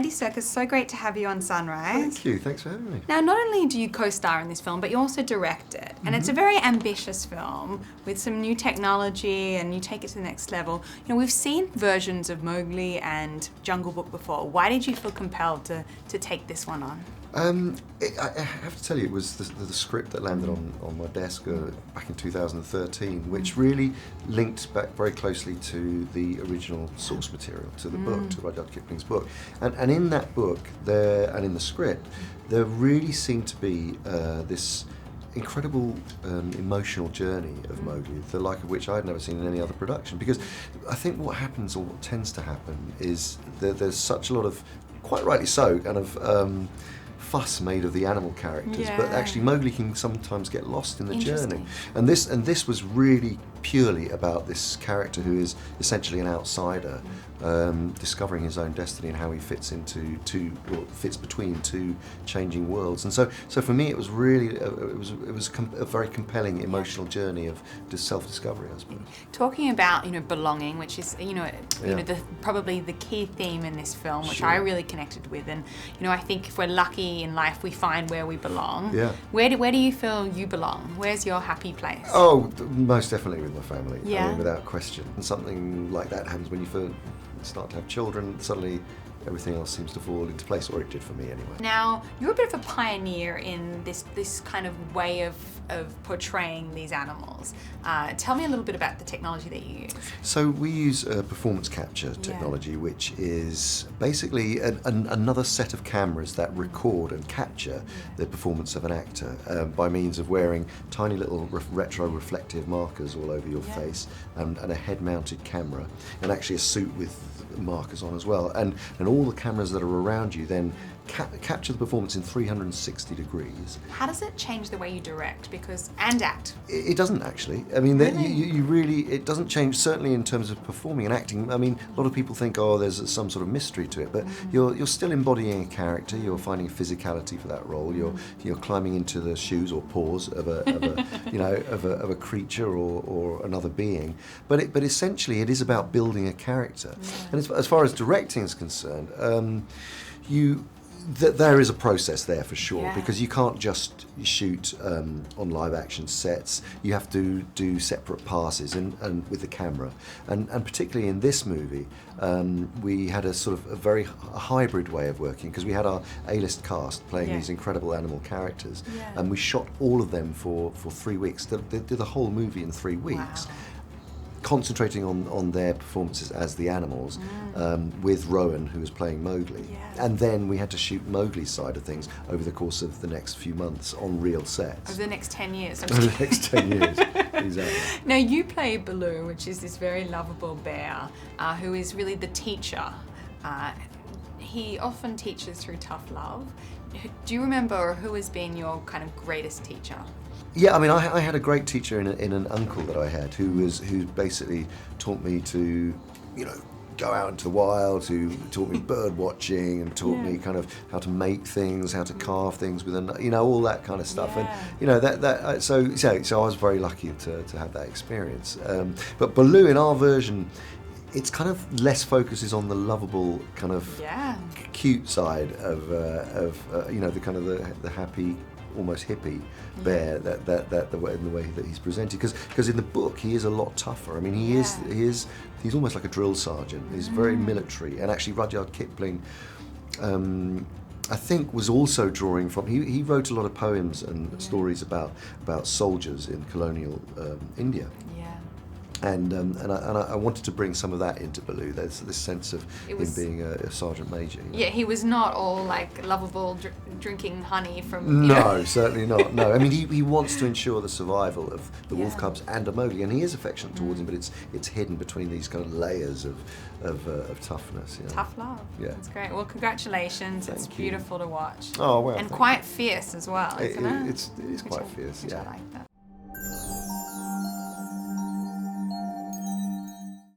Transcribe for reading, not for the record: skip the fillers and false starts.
Andy Serkis, so great to have you on Sunrise. Thank you, thanks for having me. Now, not only do you co-star in this film, but you also direct it. And it's a very ambitious film with some new technology, and you take it to the next level. You know, we've seen versions of Mowgli and Jungle Book before. Why did you feel compelled to take this one on? I have to tell you, it was the script that landed on my desk back in 2013, which really linked back very closely to the original source material, to the book, to Rudyard Kipling's book. And in that book, and in the script, there really seemed to be this incredible emotional journey of Mowgli, the like of which I'd never seen in any other production. Because I think what happens, or what tends to happen, is that there's such a lot of, quite rightly so, kind of fuss made of the animal characters, but actually Mowgli can sometimes get lost in the journey. And this was really purely about this character who is essentially an outsider, discovering his own destiny and how he fits between two changing worlds. And so for me, it was really a very compelling emotional journey of self-discovery, I suppose. Talking about belonging, which is probably the key theme in this film, which I really connected with, and I think if we're lucky in life, we find where we belong. Yeah. Where do you feel you belong? Where's your happy place? Oh, most definitely with my family. Yeah. I mean, without question. And something like that happens when you first start to have children. Suddenly everything else seems to fall into place, or it did for me anyway. Now, you're a bit of a pioneer in this kind of way of portraying these animals. Tell me a little bit about the technology that you use. So we use performance capture technology, which is basically another set of cameras that record and capture the performance of an actor by means of wearing tiny little retro-reflective markers all over your face, and a head-mounted camera, and actually a suit with markers on as well. And all the cameras that are around you then capture the performance in 360 degrees. How does it change the way you direct and act? It doesn't actually. I mean, you really, it doesn't change, certainly in terms of performing and acting. I mean, a lot of people think, oh, there's some sort of mystery to it, but you're still embodying a character. You're finding physicality for that role. You're climbing into the shoes or paws of a creature or another being. But essentially, it is about building a character. And as far as directing is concerned, there is a process there for sure, because you can't just shoot on live action sets. You have to do separate passes and with the camera, and particularly in this movie, we had a sort of a very hybrid way of working, because we had our A-list cast playing these incredible animal characters, and we shot all of them for 3 weeks. They did the whole movie in 3 weeks. Wow. Concentrating on their performances as the animals, with Rowan, who was playing Mowgli. And then we had to shoot Mowgli's side of things over the course of the next few months on real sets. Over the next 10 years. Over the next 10 years, exactly. Now, you play Baloo, which is this very lovable bear who is really the teacher. He often teaches through tough love. Do you remember who has been your kind of greatest teacher? Yeah, I mean, I had a great teacher in an uncle that I had who basically taught me to, go out into the wild, who taught me bird watching and taught me kind of how to make things, how to carve things with all that kind of stuff. And so I was very lucky to have that experience. But Baloo in our version, it's kind of less focuses on the lovable kind of cute side of the kind of the happy, almost hippie bear in the way that he's presented, because in the book he is a lot tougher. I mean, he's almost like a drill sergeant. He's very military, and actually Rudyard Kipling, I think, was also drawing from. He wrote a lot of poems and stories about soldiers in colonial India. And I wanted to bring some of that into Baloo. There's this sense of him being a sergeant major. Yeah, he was not all like lovable, drinking honey from. No, certainly not. No, I mean he wants to ensure the survival of the wolf cubs and of Mowgli, and he is affectionate towards him, but it's hidden between these kind of layers of toughness. Tough love. Yeah, that's great. Well, congratulations. It's beautiful to watch. Oh well. And quite fierce as well, isn't it? It's quite fierce. I like that.